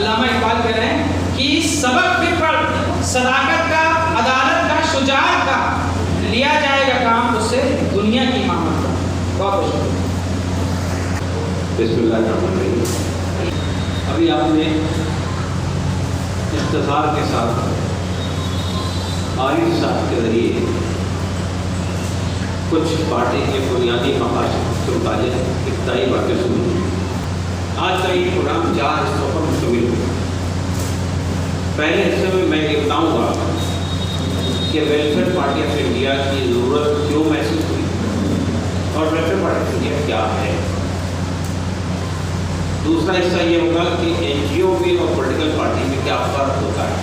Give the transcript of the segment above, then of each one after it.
अल्लामा इकबाल कह रहे हैं कि सबक भी पढ़, सदाकत का, अदालत का, शुजाअत का, लिया जाएगा काम उससे दुनिया की इमामत का। बहुत शुक्रिया। बिस्मिल्लाहिर्रहमानिर्रहीम। अभी आपने इख्तिसार के साथ आरिफ साहब के ज़रिए कुछ पार्टी के बुनियादी मकासद के मुताबिक इब्तदाई बातें सुनी। आज का ये प्रोग्राम 4 हिस्सों पर मुश्तमिल है। पहले हिस्से में मैं ये बताऊँगा कि वेलफेयर पार्टी ऑफ इंडिया की ज़रूरत क्यों महसूस हुई और वेलफेयर पार्टी ऑफ इंडिया क्या है। दूसरा हिस्सा ये होगा कि NGO में और पॉलिटिकल पार्टी में क्या फ़र्क होता है।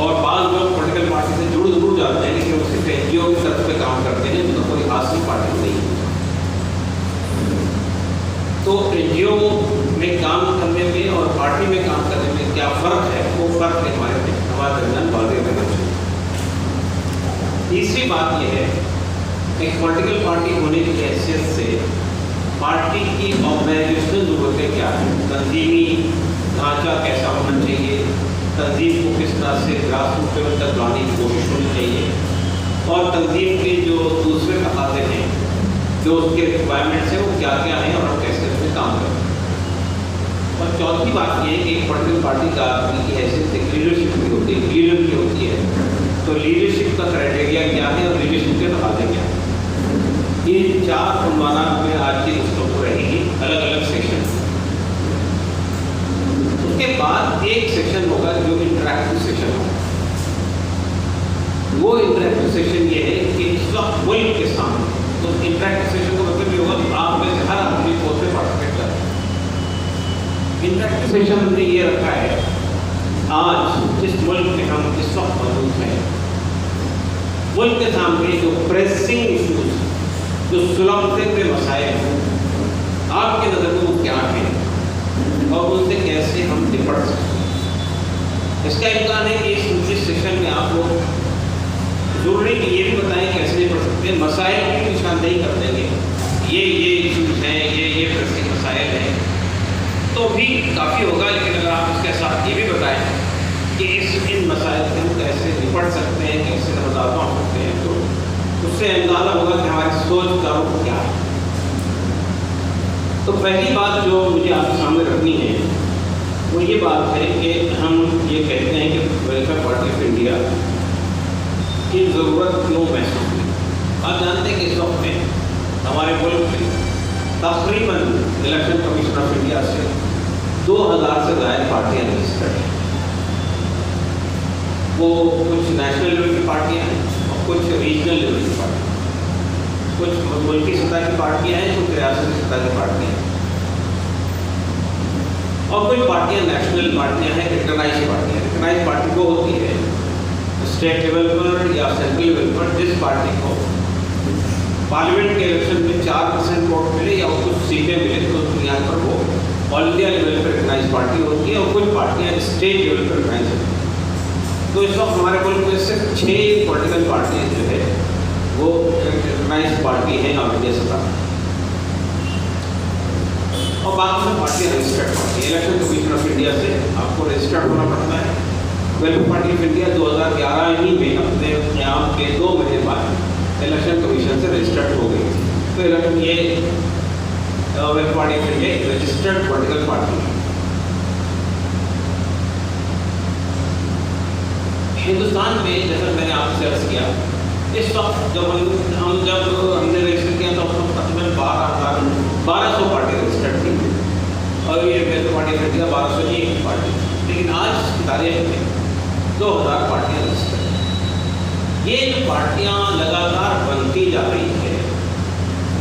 और बाज़ लोग पॉलिटिकल पार्टी से जुड़ जाते हैं लेकिन वो सिर्फ NGO की तरफ पे काम करते हैं, उनका कोई हासिल पार्टी नहीं है। तो NGO में काम करने में और पार्टी में काम करने में क्या फ़र्क है, वो फ़र्क हमारे दरमियान वाज़ेह रहना चाहिए। तीसरी बात यह है एक पॉलिटिकल पार्टी होने की हैसियत से पार्टी की ऑर्गेनाइजेशनल ज़रूरतें क्या हैं, तंजीमी ढांचा कैसा होना चाहिए, तंजीम को किस तरह से ग्रास रूट लेवल तक लाने की कोशिश होनी चाहिए, और तंजीम के जो दूसरे तकाज़े हैं, जो उसके रिक्वायरमेंट्स हैं, वो क्या क्या हैं और हम कैसे उसमें काम करें। और चौथी बात ये है कि एक पॉलिटिकल पार्टी का की हैसियत एक लीडरशिप भी होती है, लीडर की होती है। तो लीडरशिप का क्राइटेरिया क्या है और लीडरशिप के तकाज़े क्या हैं। ये 4 उन्वानात में आज की गुफ्तगू रहेगी, अलग अलग सेक्शन। उसके बाद एक सेक्शन होगा जो इंटरैक्टिव सेक्शन होगा। वो इंटरैक्टिव सेक्शन ये है कि इस वक्त मुल्क के सामने, तो इंटरैक्टिव सेक्शन का मतलब ये होगा कि आप में से हर आदमी को उसमें पार्टिसिपेट करें। इंटरैक्टिव सेक्शन हमने ये रखा है आज जिस मुल्क में हम इस वक्त मौजूद हैं, मुल्क के सामने जो प्रेसिंग इशूज़, जो सुलझते हुए मसाइल हैं, आपकी नज़र में वो क्या हैं और उनसे कैसे हम निपट सकते हैं। इसका इम्कान है कि इस सेशन में आप लोग जरूरी कि ये भी बताएं कैसे निपट सकते हैं, मसाइल की निशानदेही कर देंगे, ये इशूज़ हैं, ये प्रेसिंग मसाइल हैं, तो भी काफ़ी होगा। लेकिन अगर आप इसके साथ ये भी बताएं कि इन मसाइल से हम कैसे निपट सकते हैं, कैसे नज़ारा हो सकते हैं, तो उससे अंदाज़ा होगा कि हमारी सोच का रुख क्या है। तो पहली बात जो मुझे आपके सामने रखनी है वो ये बात है कि हम ये कहते हैं कि वेलफेयर पार्टी ऑफ इंडिया की ज़रूरत क्यों महसूस हुई। आप जानते हैं कि इस वक्त में हमारे मुल्क में तकरीबन इलेक्शन कमीशन ऑफ इंडिया से 2000 से ज़ायद पार्टियाँ रजिस्टर्ड हैं। वो कुछ नेशनल लेवल की पार्टियाँ हैं, कुछ रीजनल लेवल की पार्टियाँ, कुछ मुल्की सतह की पार्टियाँ हैं, कुछ रियासती सतह की पार्टियाँ हैं, और कुछ पार्टियाँ नेशनल पार्टियाँ हैं, रिकगनाइज पार्टियाँ। रिकगनाइज पार्टी वो होती है स्टेट लेवल पर या सेंट्रल लेवल पर जिस पार्टी को पार्लियामेंट के इलेक्शन में 4% वोट मिले या कुछ सीटें मिले तो उस बुनियाद पर वो ऑल इंडिया लेवल पर रिकगनाइज पार्टी होती है, और कुछ पार्टियाँ स्टेट लेवल पर रिकगनाइज होती हैं। तो इस वक्त हमारे मुल्क में सिर्फ 6 पॉलिटिकल पार्टियाँ जो है वो रिकगनाइज पार्टी हैं ऑल इंडिया सतह, और बाकी सब पार्टियाँ registered party. Election commission of India से आपको रजिस्टर्ड होना पड़ता है। वेलफेयर पार्टी ऑफ इंडिया 2011 ही में अपने क़याम के 2 महीने बाद इलेक्शन कमीशन से रजिस्टर्ड हो गई। तो इलेक्शन ये वेलफेयर पार्टी ऑफ इंडिया एक रजिस्टर्ड पॉलिटिकल पार्टी है। हिंदुस्तान में जैसा मैंने आपसे अर्ज़ किया, इस वक्त जब हमने रजिस्टर किया तो उस वक्त तकरीबन 1200 पार्टी रजिस्टर्ड थी, और ये welfare party of India 1201 party. लेकिन आज की तारीख में 2000 पार्टियाँ रजिस्टर्ड हैं। ये जो पार्टियाँ लगातार बनती जा रही है,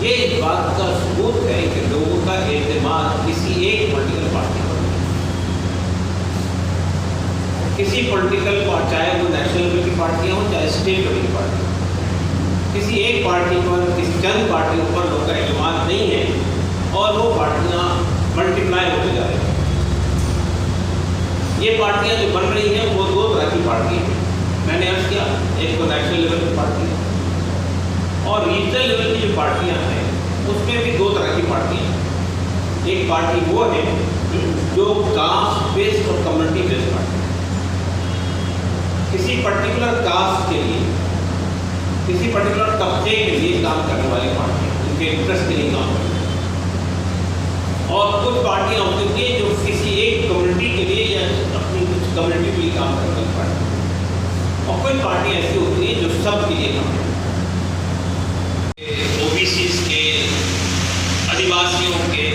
ये इस बात का सबूत है कि लोगों का एतमाद किसी एक पॉलिटिकल पार्टी पर, किसी पॉलिटिकल पार्टी, चाहे वो नेशनल लेवल की पार्टियाँ हों चाहे स्टेट लेवल की पार्टी, किसी एक पार्टी पर, किसी चंद पार्टियों पर लोगों का एतमाद नहीं है, और वो पार्टियाँ मल्टीप्लाई होते जा रही हैं। ये पार्टियाँ जो बन रही हैं वो 2 तरह की पार्टी हैं। मैंने अर्ज़ किया, एक तो नेशनल लेवल की पार्टी है, और रीजनल लेवल की जो पार्टियाँ हैं उसमें भी 2 तरह की पार्टियाँ हैं। एक पार्टी वो है जो कास्ट बेस्ड और कम्युनिटी बेस्ड पार्टी, किसी पर्टिकुलर कास्ट के लिए, किसी पर्टिकुलर तबके के लिए काम करने वाली पार्टी, उनके इंटरेस्ट के लिए काम करती है। और कुछ पार्टियां होती हैं जो किसी एक कम्युनिटी के लिए या अपनी कुछ कम्युनिटी के लिए काम करने वाली पार्टी, और कुछ पार्टियां ऐसी होती हैं जो सब के लिए काम करती हैं। ओबीसीज के, आदिवासियों के,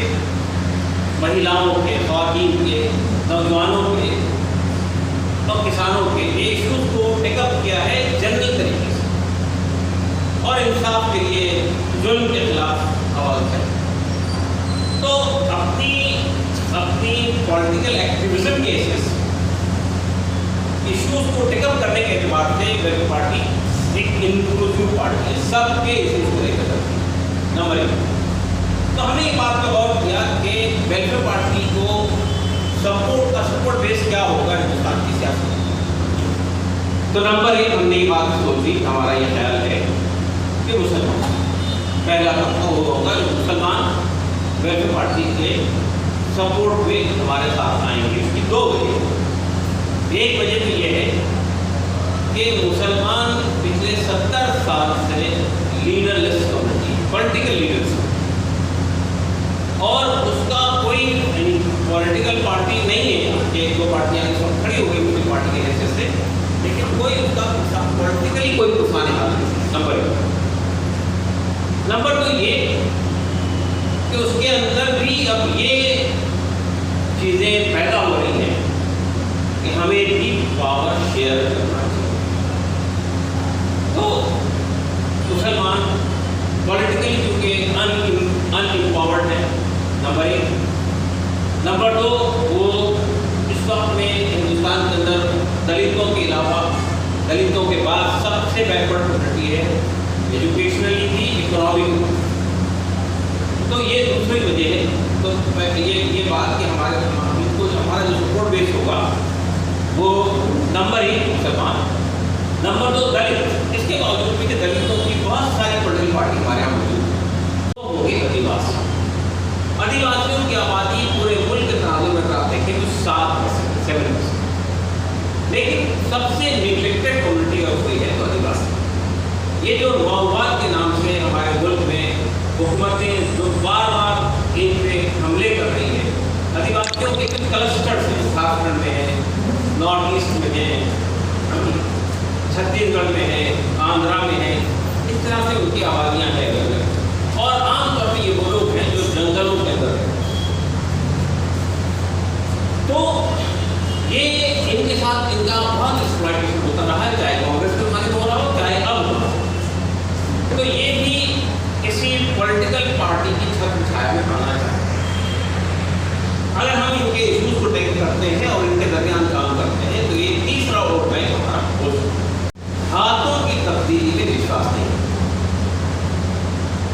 महिलाओं के, ख़वातीन के, नौजवानों के और किसानों के इश्यूज को टेकअप किया है जनरल तरीके से, और इंसाफ के लिए, जुल्म के खिलाफ आवाज़ है। तो अपनी पॉलिटिकल एक्टिविज्म के इश्यूज को टेकअप करने के एतबार से वेलफेयर पार्टी एक इंक्लूसिव पार्टी है, सबके इश्यूज को लेकर चलती है। नंबर 1, तो हमने एक बात पर गौर किया कि वेलफेयर पार्टी को सपोर्ट बेस क्या होगा हिंदुस्तान की सियासत। तो नंबर 1 हमने ये बात सोची, हमारा ये ख्याल है कि मुसलमान, पहला तबका वो होगा जो मुसलमान वेलफेयर पार्टी के सपोर्ट में हमारे साथ आएंगे। इसकी 2 वजह। एक वजह तो ये है कि मुसलमान पिछले 70 साल से लीडरलेस कम्युनिटी, पॉलिटिकल लीडर्स, और उसका कोई पॉलिटिकल पार्टी नहीं है कि 1-2 पार्टियां इस वक्त खड़ी हो गई उनकी पार्टी के हैसियत से, लेकिन कोई उसका पॉलिटिकली कोई तूफान निकाल नहीं। नंबर 1। नंबर 2 ये कि उसके अंदर भी अब ये चीज़ें पैदा हो रही हैं कि हमें भी पावर शेयर करना चाहिए। तो मुसलमान पॉलिटिकली चूँकि अनएम्पावर्ड है, नंबर 1। नंबर 2, वो इस वक्त में हिंदुस्तान के अंदर दलितों के अलावा, दलितों के बाद सबसे बैकवर्ड कम्युनिटी है, एजुकेशनली भी, इकोनॉमिक। तो ये दूसरी वजह है। तो ये बात कि हमारा जो सपोर्ट बेस होगा वो नंबर 1 मुसलमान, नंबर 2 दलित। इसके बावजूद भी कि दलितों की बहुत सारी पॉलिटिकल पार्टी हमारे यहाँ मौजूद तो होगी आदिवासी। आदिवासियों की आबादी पूरे मुल्क के तनाजुर में आप देखें तो 7%, 7%, लेकिन सबसे निगलेक्टेड कम्युनिटी अगर कोई है तो आदिवासी। ये जो माओवाद के नाम से हमारे मुल्क में हुकूमतें जो बार इन पे हमले कर रही है, आदिवासियों के कुछ क्लस्टर्स हैं, झारखंड में है, नॉर्थ ईस्ट में है, छत्तीसगढ़ में है, आंध्रा में है, इस तरह से उनकी आबादियाँ हैं। और आमतौर पर ये वो लोग हैं जो जंगलों के अंदर हैं। तो ये इनके साथ इनका बहुत एक्सप्लॉयटेशन होता रहा है, चाहे कांग्रेस के ज़माने में हो रहा हो, चाहे अब हो। तो ये भी किसी पॉलिटिकल पार्टी की छत्र छाया में आना चाहिए। अगर हम इनके इश्यूज को टेक करते हैं और इनके दरमियान काम करते हैं तो ये तीसरा वोट बैंक हमारा हो सकता। हाथों की तब्दीली में विश्वास नहीं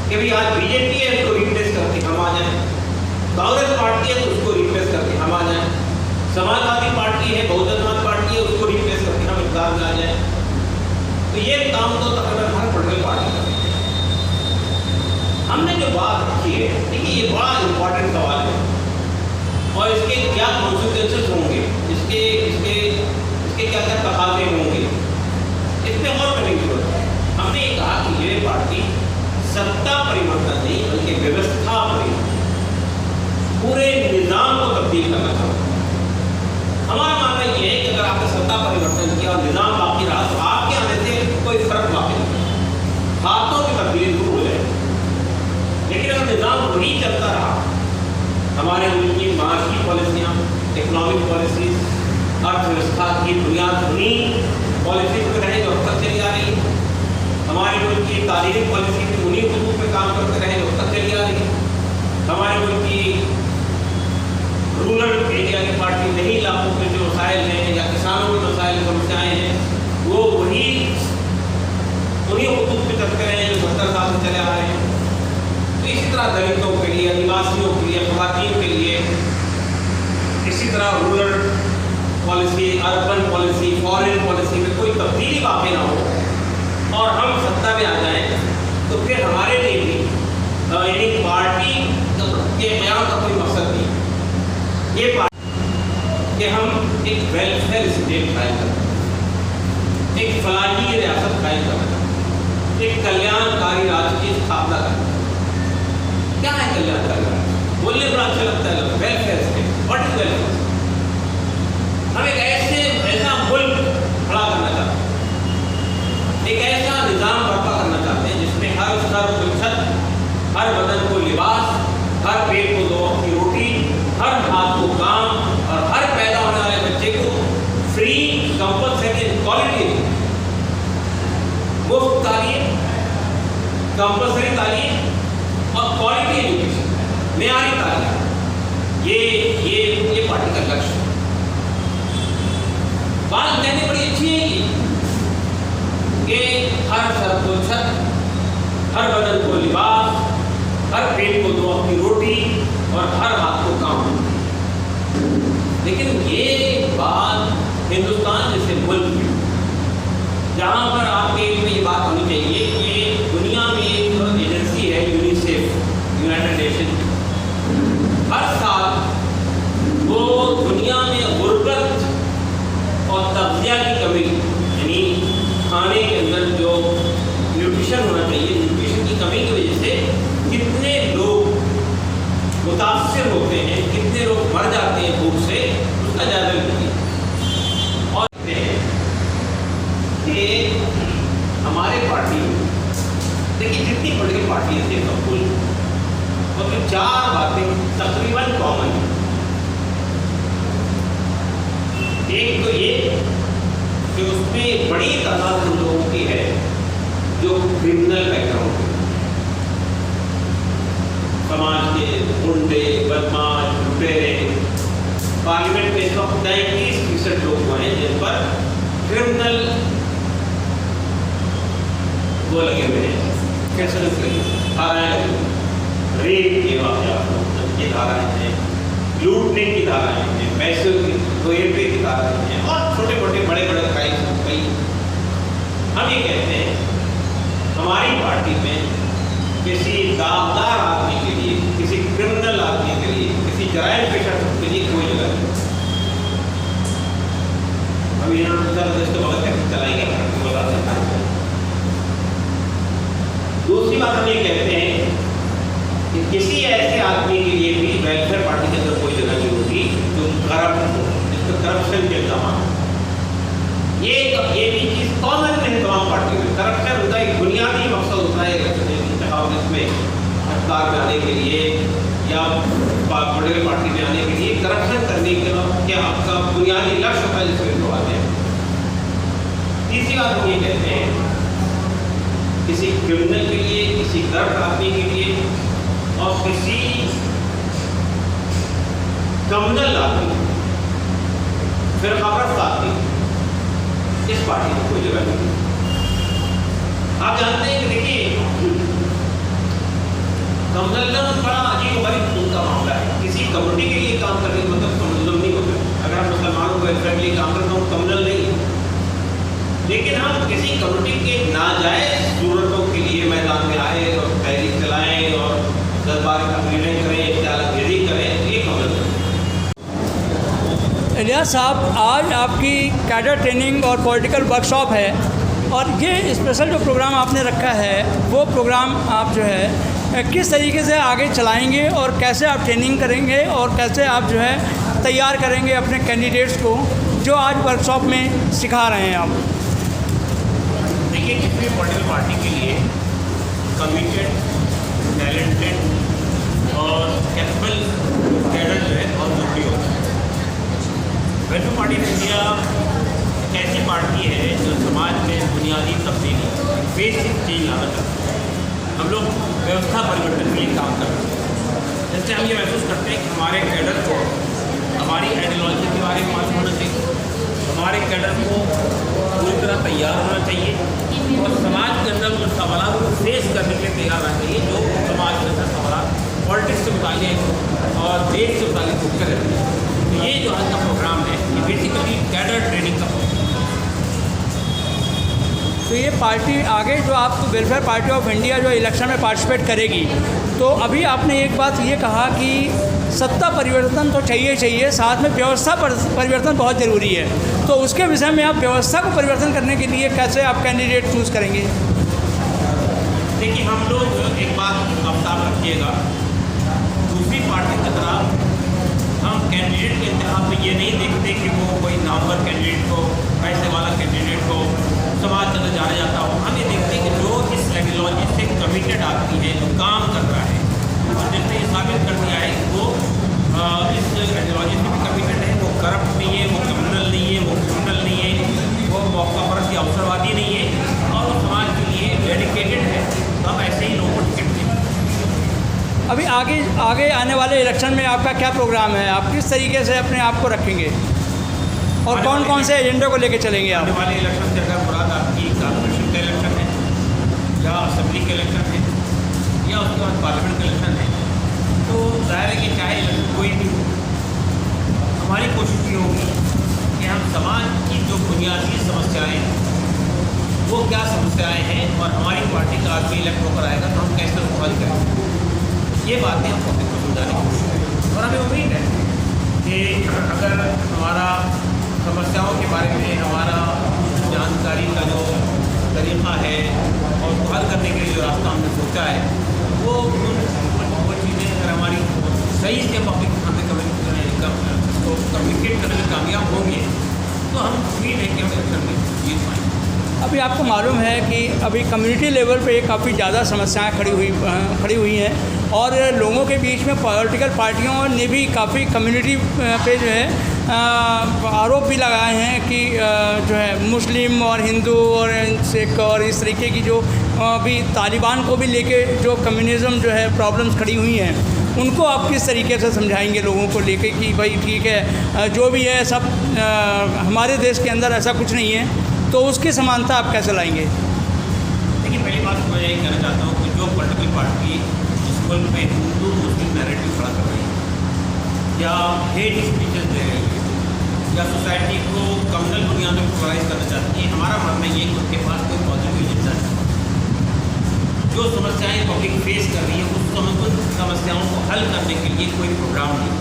कि भाई आज बीजेपी है उसको रिप्लेस करके हम आ जाएं, कांग्रेस पार्टी है तो उसको रिप्लेस करके हम आ जाएं, समाजवादी पार्टी है, बहुजनवाद पार्टी है, उसको रिप्लेस करके हम इक़्तिदार में आ जाएं। तो ये काम तो तकरीबन हर पॉलिटिकल पार्टी करती है। हमने जो बात रखी है, देखिए ये बड़ा इम्पोर्टेंट सवाल है और इसके क्या कॉन्सिक्वेंसेस होंगे, इसके क्या क्या तकाज़े होंगे, इसमें और करने की जरूरत है। हमने ये कहा कि ये पार्टी सत्ता परिवर्तन नहीं बल्कि व्यवस्था परिवर्तन, पूरे निज़ाम को तब्दील करना चाहता है। हमारा मानना ये है कि अगर आपने सत्ता परिवर्तन किया और निज़ाम बाकी रहा तो आपके आने से कोई फर्क बाकी नहीं, हाथों की तब्दीली दूर हो जाएगी। लेकिन अगर निज़ाम वही चलता रहा, हमारे मुल्क की माशी पॉलिसियाँ, इकोनॉमिक पॉलिसीज, अर्थव्यवस्था की बुनियाद उन्हीं पॉलिसीज पर रहे जो अब तक चली आ रही है, हमारे मुल्क की तालीमी पॉलिसी भी उन्हीं खतूत में काम करते रहे जो अब तक चली आ रही है, हमारे मुल्क की रूरल एरिया की पार्टी नहीं, इलाकों के जो मसाइल हैं या किसानों के मसाइल समस्याएँ हैं वो उन्हीं खतूत पे चलते रहे जो 70 साल से चले आ रहे हैं। तो इसी तरह दलितों के लिए, आदिवासियों के लिए, ख़वातीन के लिए, इसी तरह rural policy, urban policy, foreign policy में कोई तब्दीली वाक़ई ना हो और हम सत्ता में आ जाएं तो फिर हमारे लिए भी यानी पार्टी के क़याम का कोई मकसद नहीं। ये कि हम एक वेलफेयर स्टेट कायम करना, एक फलाही रियासत कायम करना, एक कल्याणकारी राज्य की स्थापना करना। क्या है कल्याणकारी राज्य? बोलने पर अच्छा लगता है, welfare state. What is welfare? हम एक ऐसा मुल्क खड़ा करना चाहते हैं, एक ऐसा निजाम बर्पा करना चाहते हैं जिसमें हर सर को छत, हर बदन को लिबास, हर पेट को दो वक्त की रोटी, हर हाथ को काम, और हर पैदा होने वाले बच्चे को फ्री कंपल्सरी क्वालिटी, मुफ्त तालीम, कंपल्सरी तालीम और क्वालिटी एजुकेशन, मेयारी तालीम। ये पार्टी का लक्ष्य है। बात कहने बड़ी अच्छी है कि हर सर को छत, हर बदन को लिबास, हर पेट को दो वक्त की रोटी और हर हाथ को काम। लेकिन ये बात हिंदुस्तान जैसे मुल्क में, जहाँ पर आपके में ये बात होनी चाहिए कि दुनिया में एक एजेंसी है यूनिसेफ, यूनाइटेड नेशन, हर साल वो दुनिया में गुर्बत और तग़ज़िया की कमी, यानी खाने के अंदर जो न्यूट्रिशन होना चाहिए, न्यूट्रिशन की कमी की वजह से कितने लोग मुतासिर होते हैं, कितने लोग मर जाते हैं भूख से, उसका जायजा लेते हैं। और कि हमारे पार्टी में देखिए जितनी पॉलिटिकल पार्टी है कपूल, और तो 4 बातें तकरीबन कॉमन है। एक तो ये कि उसमें बड़ी तादाद उन लोगों की है जो क्रिमिनल बैकग्राउंड है, समाज के गुंडे, बदमाश, लुटेरे। पार्लियामेंट में इस वक्त 33% लोग हुए हैं जिन पर क्रिमिनल वो लगे हुए हैं, कैसे लगे, धाराएं लगी, रेप के वाक़यात की धाराएं हैं, लूटने की धाराएं हैं, पैसे की हेरफेर की धाराएं हैं, और छोटे मोटे बड़े बड़े क्राइम कई। हम ये कहते हैं हमारी पार्टी में किसी दागदार आदमी के लिए, किसी क्रिमिनल आदमी के लिए, किसी जराइम पेशा के लिए कोई जगह नहीं। अभी यहाँ तो बहुत चलाएंगे। दूसरी बात हम ये कहते हैं कि किसी ऐसे आदमी के लिए भी वेलफेयर पार्टी के अंदर कोई जगह नहीं होगी जो करप्ट हो, जिसका करप्शन के इल्जाम। ये भी चीज़ कॉमन है तमाम पार्टियों में। करप्शन उनका एक बुनियादी मकसद होता है इसमें अखबार में आने के लिए या पॉलिटिकल पार्टी में आने के लिए, करप्शन करने के क्या आपका बुनियादी लक्ष्य होता है जिसमें लोग आते हैं। तीसरी बात हम ये कहते हैं किसी क्रिमिनल के लिए, किसी करप्ट आदमी के लिए और किसी कम्युनल आदमी, फिर खबरत आदमी, इस पार्टी में कोई जगह नहीं। आप जानते हैं कि देखिए कम्युनल का बड़ा अजीब गरीब उनका मामला है। किसी कम्युनिटी के लिए काम करने का मतलब कम्युनल नहीं होता। अगर हम मुसलमानों को वेलफेयर के लिए काम करते हैं कम्युनल नहीं, लेकिन हम किसी कम्युनिटी के नाजायज जरूरतों के लिए मैदान में आए और तहरीक चलाएं और 10-12 का निर्णय करें, इख्तियारअंगेज़ी करें, ये कम्युनल। इलियास साहब, आज आपकी कैडर ट्रेनिंग और पॉलिटिकल वर्कशॉप है, और ये स्पेशल जो प्रोग्राम आपने रखा है वो प्रोग्राम आप जो है किस तरीके से आगे चलाएंगे और कैसे आप ट्रेनिंग करेंगे और कैसे आप जो है तैयार करेंगे अपने कैंडिडेट्स को जो आज वर्कशॉप में सिखा रहे हैं आप? देखिए किसी भी पॉलिटिकल पार्टी के लिए कमिटेड, टैलेंटेड और कैपेबल कैडर जो है बहुत जरूरी होता है। वेलफेयर पार्टी ऑफ इंडिया एक ऐसी पार्टी है जो समाज में बुनियादी तब्दीली, बेसिक चेंज लाना चाहती है। हम लोग व्यवस्था परिवर्तन के लिए काम कर रहे हैं। जैसे हम ये महसूस करते हैं कि हमारे कैडर को हमारी आइडियोलॉजी के बारे में मालूम होना चाहिए, हमारे कैडर को पूरी तरह तैयार होना चाहिए और समाज के अंदर उन सवालों को फेस करने के लिए तैयार रहना चाहिए जो समाज के अंदर सवाल पॉलिटिक्स से मुताल्लिक़ और देश से मुताल्लिक़ उठकर रहते हैं। तो ये जो आज का प्रोग्राम है ये बेसिकली कैडर ट्रेनिंग का प्रोग्राम है। तो ये पार्टी आगे जो आप वेलफेयर पार्टी ऑफ इंडिया जो इलेक्शन में पार्टिसिपेट करेगी, तो अभी आपने एक बात ये कहा कि सत्ता परिवर्तन तो चाहिए, साथ में व्यवस्था परिवर्तन बहुत ज़रूरी है। तो उसके विषय में आप व्यवस्था को परिवर्तन करने के लिए कैसे आप कैंडिडेट चूज़ करेंगे? देखिए, हम लोग एक बात आप साफ रखिएगा, दूसरी पार्टी की तरह हम कैंडिडेट के इंतखाब में ये नहीं देखते कि वो कोई नामवर कैंडिडेट हो, पैसे वाला कैंडिडेट हो, समाज तक जाना जाता हो। हम ये देखते हैं कि जो इस आइडियोलॉजी से कमिटेड आदमी है, जो काम कर रहा है और जिसने ये साबित कर दिया है कि वो इस आइडियोलॉजी से भी कमिटेड है, वो करप्ट नहीं है, वो क्रिमिनल नहीं है, वो क्रिमिनल नहीं है, वो मौका परस्त या अवसरवादी नहीं है और वो समाज के लिए डेडिकेटेड है, तो हम ऐसे ही लोगों को टिकट दें। अभी आगे आने वाले इलेक्शन में आपका क्या प्रोग्राम है? आप किस तरीके से अपने आप को रखेंगे और कौन से एजेंडे को लेकर चलेंगे आप? आने वाले इलेक्शन से अगर मुराद आपकी कॉर्पोरेशन का इलेक्शन है या असेंबली का इलेक्शन है या उसके बाद पार्लियामेंट का इलेक्शन है, तो जाहिर है कि चाहे इलेक्शन कोई भी हो, हमारी कोशिश ये होगी कि हम समाज की जो बुनियादी समस्याएँ हैं वो क्या समस्याएँ हैं और हमारी पार्टी का आदमी इलेक्ट होकर आएगा तो हम कैसे उसको हल करेंगे, ये बातें हम पब्लिक को समझाने की कोशिश करें। और हमें उम्मीद है कि अगर हमारा समस्याओं के बारे में हमारा जानकारी का जो तरीक़ा है और उसको हल करने के लिए जो रास्ता हमने सोचा है, वो चीज़ें अगर हमारी सही से पब्लिक के सामने कम्युनिकेट करने में कामयाब होंगे तो हम उम्मीद है कि हम इलेक्शन में जीत पाएंगे। अभी आपको मालूम है कि अभी कम्युनिटी लेवल पे काफ़ी ज़्यादा समस्याएं खड़ी हुई हैं और लोगों के बीच में पॉलिटिकल पार्टियों ने भी काफ़ी कम्युनिटी पे जो है आरोप भी लगाए हैं कि जो है मुस्लिम और हिंदू और सिख और इस तरीके की जो अभी तालिबान को भी लेके जो कम्युनिज़्म जो है प्रॉब्लम्स खड़ी हुई हैं, उनको आप किस तरीके से समझाएंगे लोगों को लेके कि भाई ठीक है जो भी है सब हमारे देश के अंदर ऐसा कुछ नहीं है, तो उसकी समानता आप कैसे लाएंगे? देखिए, पहली बात मैं यही कहना चाहता हूँ कि जो पॉलिटिकल पार्टी इस मुल्क में हिंदू मुस्लिम नैरेटिव खड़ा कर रही है या हेट स्पीचेस दे रही है या सोसाइटी को कम्युनल बुनियाद में पोलराइज करना चाहती है, हमारा मानना ये कि उनके पास कोई पॉजिटिव एजेंडा है। जो समस्याएं पब्लिक फेस कर रही है उस समस्याओं को हल करने के लिए कोई प्रोग्राम नहीं,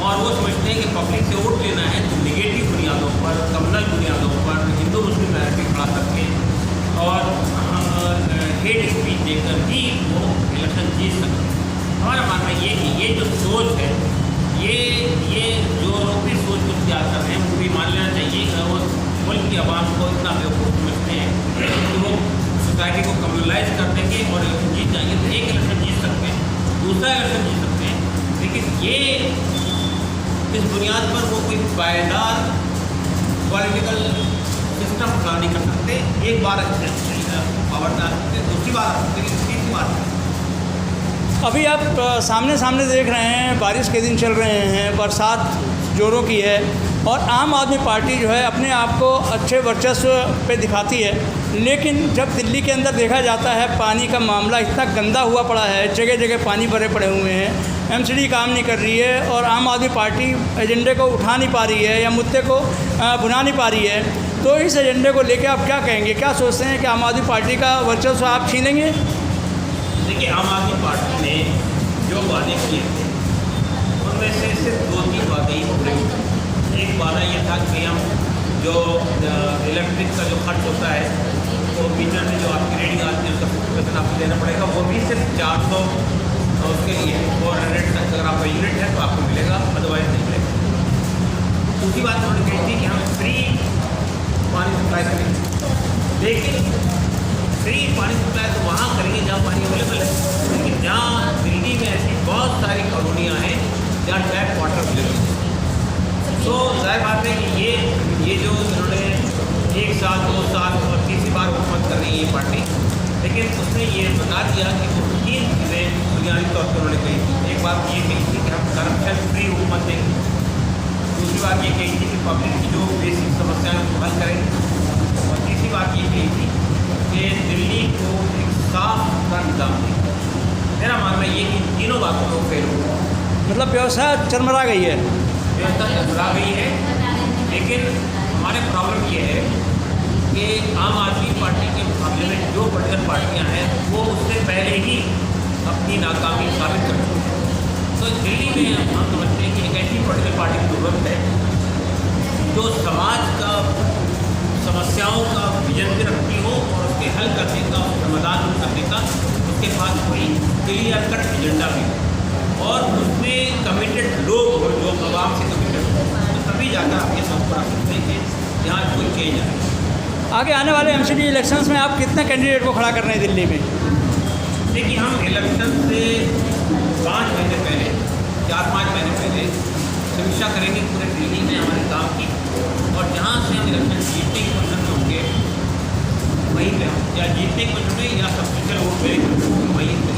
और वो समझते हैं कि पब्लिक से वोट लेना है तो निगेटिव बुनियादों पर, कम्युनल बुनियादों पर हिंदू मुस्लिम नैरेटिव खड़ा करके और हेट स्पीच देकर ही वो इलेक्शन जीत सकते हैं। हमारा मानना ये कि ये जो सोच है, ये जो लोग भी सोच को तैयार कर रहे हैं उनको भी मान लेना चाहिए कि वो मुल्क की आवाम को इतना बेवकूफ़ समझते हैं कि वो सोसाइटी को कम्युनलाइज कर देंगे और इलेक्शन जीत जाएंगे। तो एक इलेक्शन जीत सकते हैं, दूसरा इलेक्शन जीत सकते हैं, लेकिन ये इस बुनियाद पर वो कोई पायदार पॉलिटिकल सिस्टम खड़ा नहीं कर सकते। एक बार पावर डाल सकते, दूसरी बार आ सकते, तीसरी बार। अभी आप सामने देख रहे हैं, बारिश के दिन चल रहे हैं, बरसात जोरों की है और आम आदमी पार्टी जो है अपने आप को अच्छे वर्चस्व पे दिखाती है, लेकिन जब दिल्ली के अंदर देखा जाता है पानी का मामला इतना गंदा हुआ पड़ा है, जगह जगह पानी भरे पड़े हुए हैं, एमसीडी काम नहीं कर रही है और आम आदमी पार्टी एजेंडे को उठा नहीं पा रही है या मुद्दे को भुना नहीं पा रही है, तो इस एजेंडे को लेकर आप क्या कहेंगे? क्या सोचते हैं कि आम आदमी पार्टी का वर्चस्व आप छीनेंगे? देखिए, आम आदमी पार्टी ने जो वादे किए थे उनमें से सिर्फ 2-3 वादे ही पूरे हुए। एक वादा ये था कि हम जो इलेक्ट्रिक का जो खर्च होता है वो मीटर में जो आपकी रीडिंग आती है उसका 50% आपको देना पड़ेगा, वो भी सिर्फ 400 उसके लिए 400 तक अगर आपका यूनिट है तो आपको मिलेगा, अदरवाइज नहीं मिलेगा। दूसरी बात उन्होंने कही थी कि हम फ्री पानी सप्लाई करेंगे, लेकिन फ्री पानी सप्लाई तो वहाँ करेंगे जहाँ पानी अवेलेबल है, लेकिन जहाँ दिल्ली में ऐसी बहुत सारी कॉलोनियाँ हैं जहाँ टैप वाटर अवेलेबल है। तो जाहिर बात है कि ये जो उन्होंने 1 साल 2 साल और तीसरी बार हुकूमत कर रही है ये पार्टी, लेकिन उसने ये बता दिया कि वो 3 चीज़ें बुनियादी तौर पर उन्होंने कही थी। एक बात ये कही थी कि हम करप्शन फ्री हुकूमत देंगे, दूसरी बात ये कही थी कि पब्लिक की जो बेसिक समस्याएं उनको हल करेंगे, और तीसरी बात ये कही थी कि दिल्ली को एक साफ सुथरा निज़ाम देंगे। मेरा मानना ये कि तीनों बातों को फेल हुआ, मतलब व्यवस्था चरमरा गई है, व्यवस्था चरमरा गई है। लेकिन हमारे प्रॉब्लम ये है कि आम आदमी पार्टी के मुकाबले में जो पॉलिटिकल पार्टियां हैं वो उससे पहले ही अपनी नाकामी साबित कर चुकी हैं। तो दिल्ली में हम समझते हैं कि एक ऐसी पॉलिटिकल पार्टी की जरूरत है जो समाज का समस्याओं का विजन भी रखती हो और उसके हल करने का, समाधान करने का उसके पास कोई क्लियर कट एजेंडा भी हो और उसमें कमिटेड लोग हो जो आवाम से कमिटेड हो, तो तभी जाकर आप ये सब पढ़ा सकते हैं कि यहाँ कोई चेंज आए। आगे आने वाले एमसीडी इलेक्शंस में आप कितने कैंडिडेट को खड़ा कर रहे हैं दिल्ली में? देखिए, हम इलेक्शन से 5 महीने पहले, 4-5 महीने पहले समीक्षा करेंगे पूरे दिल्ली में हमारे काम की, और जहाँ से हम इलेक्शन जीतने की कोशिश होंगे वहीं पे हम या जीतने की कोशिश में या सब्सिडियल वोट में वहीं पे।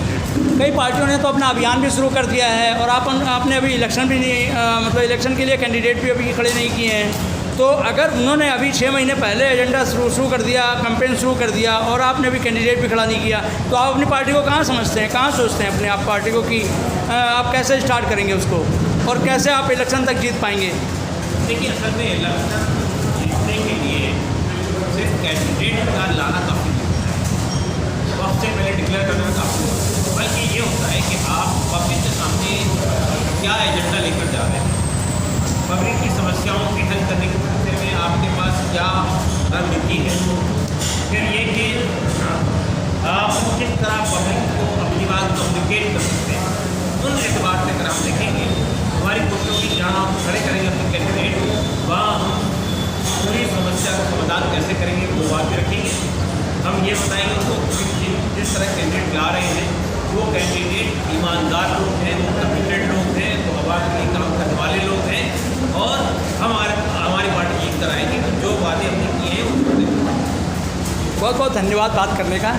कई पार्टियों ने तो अपना अभियान भी शुरू कर दिया है और आपने अभी इलेक्शन भी नहीं मतलब इलेक्शन के लिए कैंडिडेट भी अभी खड़े नहीं किए हैं। तो अगर उन्होंने अभी 6 महीने पहले एजेंडा शुरू कर दिया, कैंपेन शुरू कर दिया और आपने अभी कैंडिडेट भी खड़ा नहीं किया, तो आप अपनी पार्टी को कहाँ समझते हैं, कहाँ सोचते हैं अपने आप पार्टी को कि आप कैसे स्टार्ट करेंगे उसको और कैसे आप इलेक्शन तक जीत पाएंगे? देखिए, असल में इलेक्शन जीतने के लिए सिर्फ कैंडिडेट का लाना काफ़ी नहीं होता है, सबसे पहले डिक्लेयर करना काफ़ी होता है, बल्कि ये होता है कि आप पब्लिक के सामने क्या एजेंडा लेकर जा रहे हैं, पब्लिक की समस्याओं के हल करने के सिलसिले में आपके पास क्या रणनीति है, फिर ये कि आप किस तरह पब्लिक को अपनी बात कम्युनिकेट कर सकते हैं। उन एतबार से अगर हम देखेंगे हमारी कोशिशों की जहाँ हम खड़े करेंगे अपने कैंडिडेट, वहाँ हम पूरी समस्या का समाधान कैसे करेंगे वो बात भी रखेंगे। हम ये बताएंगे उनको जिस तरह कैंडिडेट ला रहे हैं वो कैंडिडेट ईमानदार लोग हैं, वो कमिटेड लोग हैं, वो आवाज़ के लिए काम करने वाले लोग हैं और हमारी पार्टी जीत कर आएगी। जो बातें हमने की हैं वो बहुत बहुत धन्यवाद बात करने का।